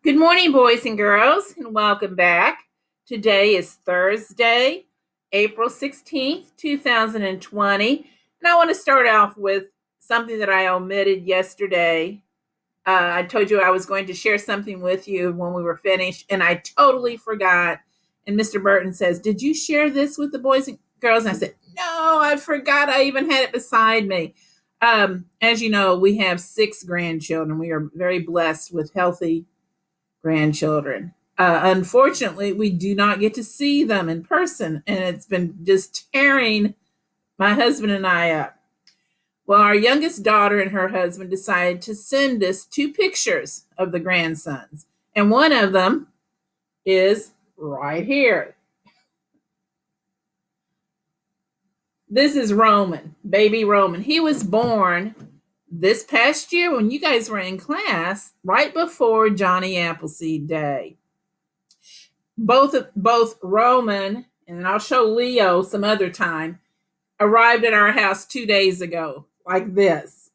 Good morning, boys and girls, and welcome back. Today is Thursday, April 16th, 2020. And I want to start off with something that I omitted yesterday. I told you I was going to share something with you when we were finished, and I totally forgot. And Mr. Burton says, "Did you share this with the boys and girls?" And I said, "No, I forgot. I even had it beside me." As you know, we have 6 grandchildren. We are very blessed with healthy grandchildren. Unfortunately, we do not get to see them in person, and it's been just tearing my husband and I up. Well, our youngest daughter and her husband decided to send us 2 pictures of the grandsons, and one of them is right here. This is Roman, baby Roman. He was born this past year when you guys were in class, right before Johnny Appleseed Day. Both Roman and I'll show Leo some other time arrived at our house 2 days ago, like this.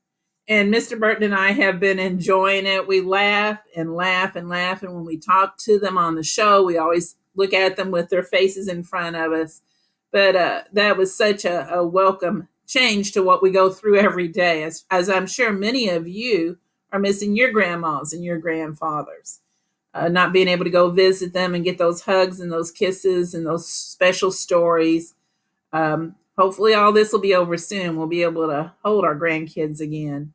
And Mr. Burton and I have been enjoying it. We laugh and laugh and laugh. And when we talk to them on the show, we always look at them with their faces in front of us. But that was such a welcome change to what we go through every day, as I'm sure many of you are missing your grandmas and your grandfathers. Not being able to go visit them and get those hugs and those kisses and those special stories. Hopefully, all this will be over soon. We'll be able to hold our grandkids again.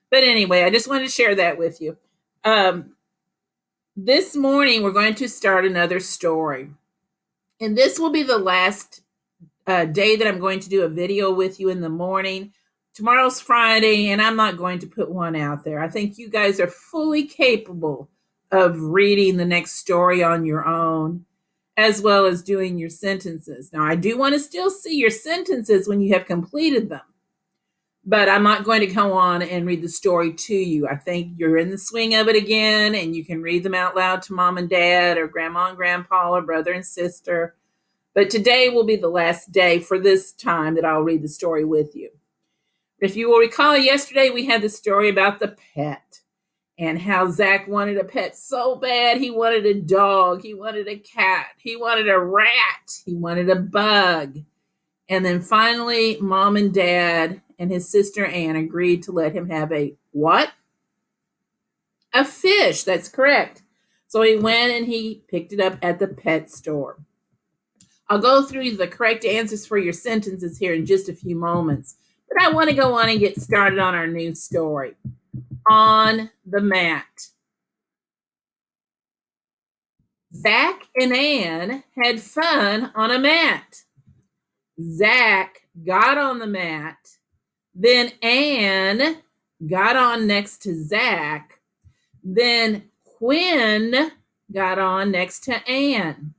But anyway, I just wanted to share that with you. This morning, we're going to start another story. And this will be the last day that I'm going to do a video with you in the morning. Tomorrow's Friday, and I'm not going to put one out there. I think you guys are fully capable of reading the next story on your own, as well as doing your sentences. Now, I do want to still see your sentences when you have completed them, but I'm not going to go on and read the story to you. I think you're in the swing of it again, and you can read them out loud to mom and dad, or grandma and grandpa, or brother and sister. But today will be the last day for this time that I'll read the story with you. If you will recall, yesterday we had the story about the pet, and how Zach wanted a pet so bad. He wanted a dog, he wanted a cat, he wanted a rat, he wanted a bug. And then finally, mom and dad and his sister Ann agreed to let him have a what? A fish, that's correct. So he went and he picked it up at the pet store. I'll go through the correct answers for your sentences here in just a few moments, but I want to go on and get started on our new story. On the mat. Zach and Ann had fun on a mat. Zach got on the mat. Then Ann got on next to Zach. Then Quinn got on next to Ann.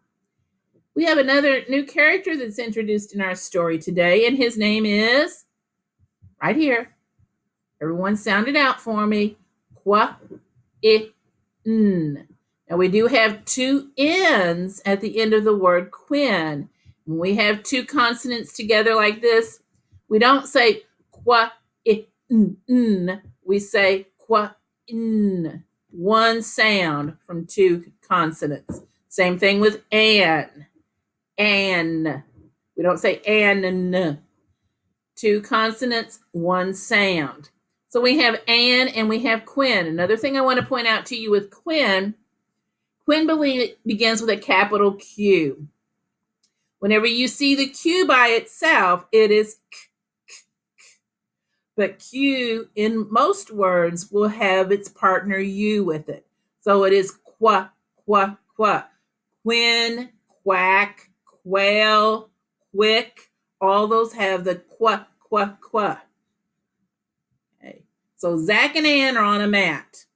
We have another new character that's introduced in our story today, and his name is right here. Everyone sound it out for me. Quinn. Now we do have 2 N's at the end of the word Quinn. When we have 2 consonants together like this, we don't say Quinn. We say Quinn. One sound from 2 consonants. Same thing with Ann. Ann. We don't say Ann. 2 consonants, 1 sound. So we have Ann and we have Quinn. Another thing I want to point out to you with Quinn begins with a capital Q. Whenever you see the Q by itself, it is k, k, k. But Q in most words will have its partner U with it. So it is qua, qua, qua. Quinn, quack, quail, quick, all those have the qua, qua, qua. Okay. So Zach and Ann are on a mat.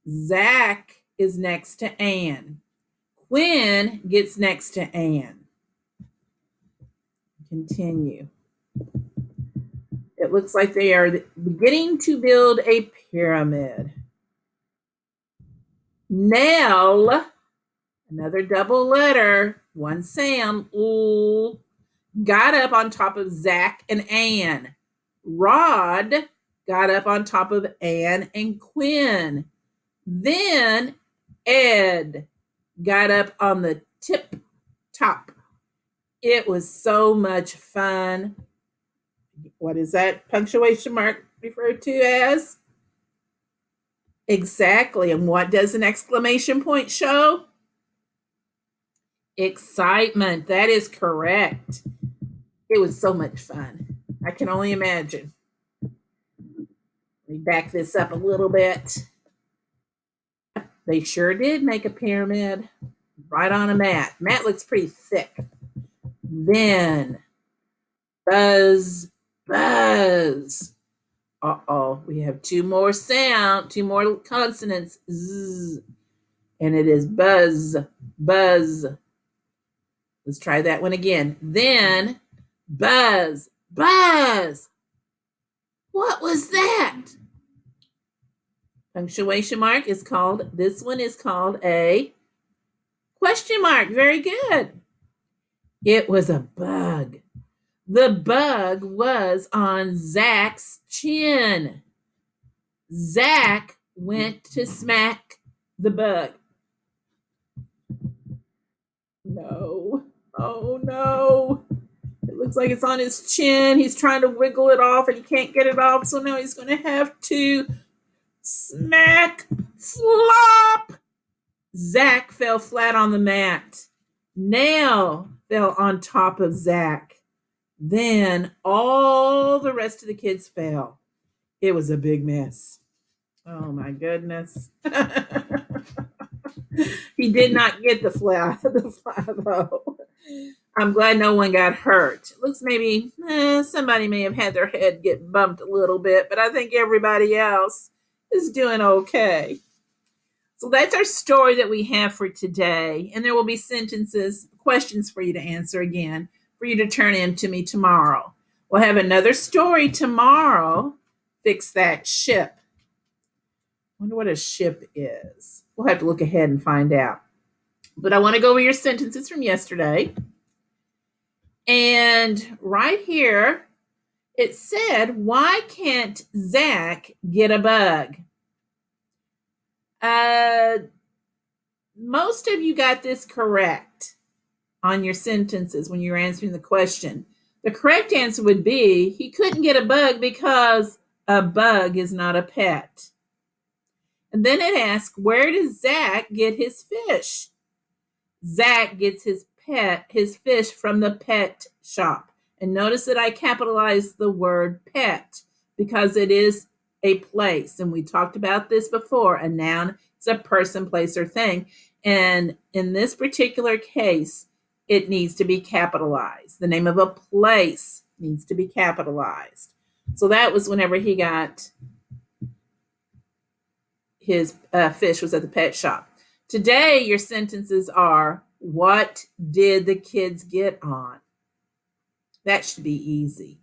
Zach is next to Ann. Quinn gets next to Ann. Continue. It looks like they are beginning to build a pyramid. Nell, another double letter, 1 sound, got up on top of Zach and Ann. Rod got up on top of Ann and Quinn. Then Ed got up on the tip top. It was so much fun. What is that punctuation mark referred to as? Exactly. And what does an exclamation point show? Excitement. That is correct. It was so much fun. I can only imagine. Let me back this up a little bit. They sure did make a pyramid right on a mat. Mat looks pretty thick. Then buzz, buzz. Uh-oh, we have two more consonants. Z, and it is buzz, buzz. Let's try that one again. Then buzz, buzz. What was that? Punctuation mark is called, this one is called a question mark. Very good. It was a bug. The bug was on Zach's chin. Zach went to smack the bug. No. Oh no. It looks like it's on his chin. He's trying to wiggle it off and he can't get it off. So now he's going to have to smack, flop. Zach fell flat on the mat. Nail fell on top of Zach. Then all the rest of the kids fell. It was a big mess. Oh my goodness. He did not get the fly though. I'm glad no one got hurt. It looks maybe somebody may have had their head get bumped a little bit, but I think everybody else is doing okay. So that's our story that we have for today. And there will be sentences, questions for you to answer again, for you to turn in to me tomorrow. We'll have another story tomorrow. Fix that ship. Wonder what a ship is. We'll have to look ahead and find out. But I want to go over your sentences from yesterday. And right here, it said, why can't Zach get a bug? Most of you got this correct on your sentences when you were answering the question. The correct answer would be, he couldn't get a bug because a bug is not a pet. And then it asks, where does Zach get his fish? Zach gets his fish from the pet shop. And notice that I capitalized the word pet because it is a place. And we talked about this before. A noun is a person, place, or thing. And in this particular case, it needs to be capitalized. The name of a place needs to be capitalized. So that was whenever he got his fish was at the pet shop. Today, your sentences are, what did the kids get on? That should be easy.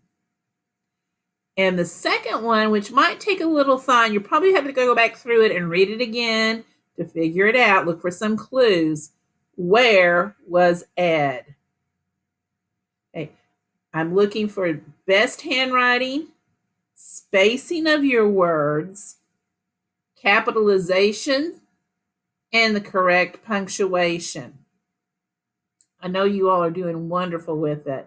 And the second one, which might take a little thought, you probably have to go back through it and read it again to figure it out. Look for some clues. Where was Ed? Okay, I'm looking for best handwriting, spacing of your words, capitalization, and the correct punctuation. I know you all are doing wonderful with it.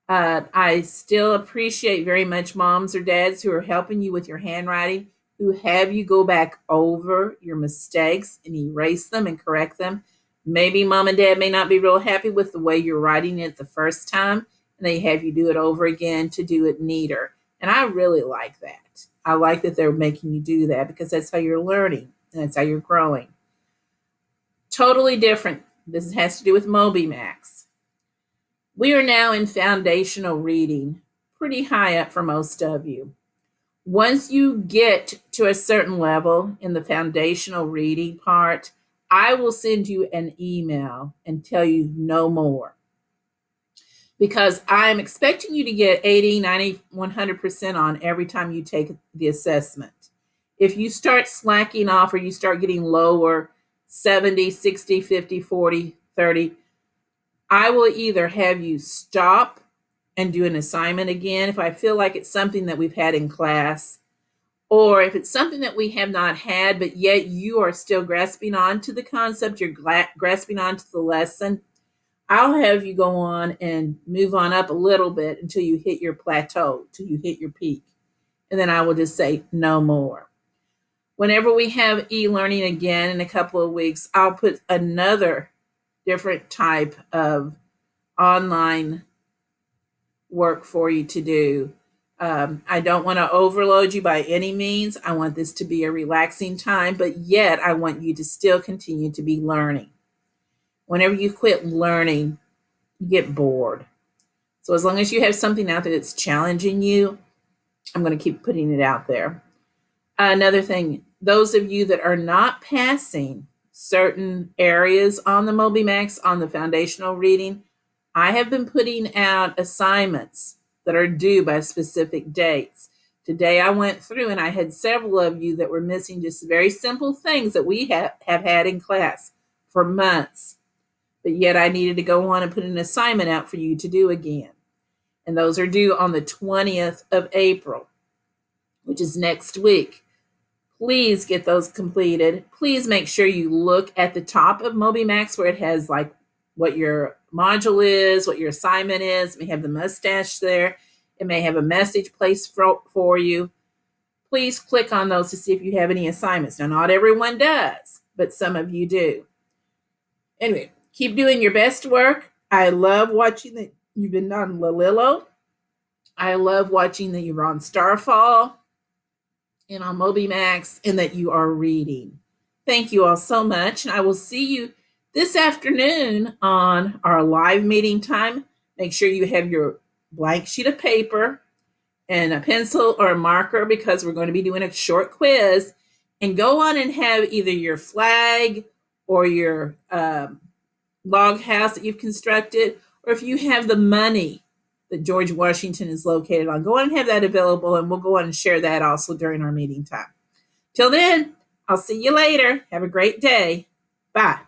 I still appreciate very much moms or dads who are helping you with your handwriting, who have you go back over your mistakes and erase them and correct them. Maybe mom and dad may not be real happy with the way you're writing it the first time, and they have you do it over again to do it neater. And I really like that. I like that they're making you do that because that's how you're learning and that's how you're growing. Totally different. This has to do with Moby Max. We are now in foundational reading, pretty high up for most of you. Once you get to a certain level in the foundational reading part, I will send you an email and tell you no more. Because I'm expecting you to get 80, 90, 100% on every time you take the assessment. If you start slacking off or you start getting lower, 70, 60, 50, 40, 30, I will either have you stop and do an assignment again if I feel like it's something that we've had in class, Or if it's something that we have not had, but yet you are still grasping onto the concept, you're grasping onto the lesson, I'll have you go on and move on up a little bit until you hit your plateau, till you hit your peak. And then I will just say no more. Whenever we have e-learning again in a couple of weeks, I'll put another different type of online work for you to do. I don't want to overload you by any means. I want this to be a relaxing time, but yet I want you to still continue to be learning. Whenever you quit learning, you get bored. So as long as you have something out there that's challenging you, I'm going to keep putting it out there. Another thing, those of you that are not passing certain areas on the MobyMax on the foundational reading, I have been putting out assignments that are due by specific dates. Today I went through and I had several of you that were missing just very simple things that we have had in class for months. But yet I needed to go on and put an assignment out for you to do again. And those are due on the 20th of April, which is next week. Please get those completed. Please make sure you look at the top of MobyMax where it has like what your module is, what your assignment is. It may have the mustache there. It may have a message placed for you. Please click on those to see if you have any assignments. Now, not everyone does, but some of you do. Anyway, keep doing your best work. I love watching that you've been on Lalillo. I love watching that you're on Starfall and on MobyMax and that you are reading. Thank you all so much. And I will see you this afternoon on our live meeting time. Make sure you have your blank sheet of paper and a pencil or a marker because we're going to be doing a short quiz. And go on and have either your flag or your log house that you've constructed, or if you have the money that George Washington is located on, go on and have that available, and we'll go on and share that also during our meeting time. Till then, I'll see you later. Have a great day. Bye.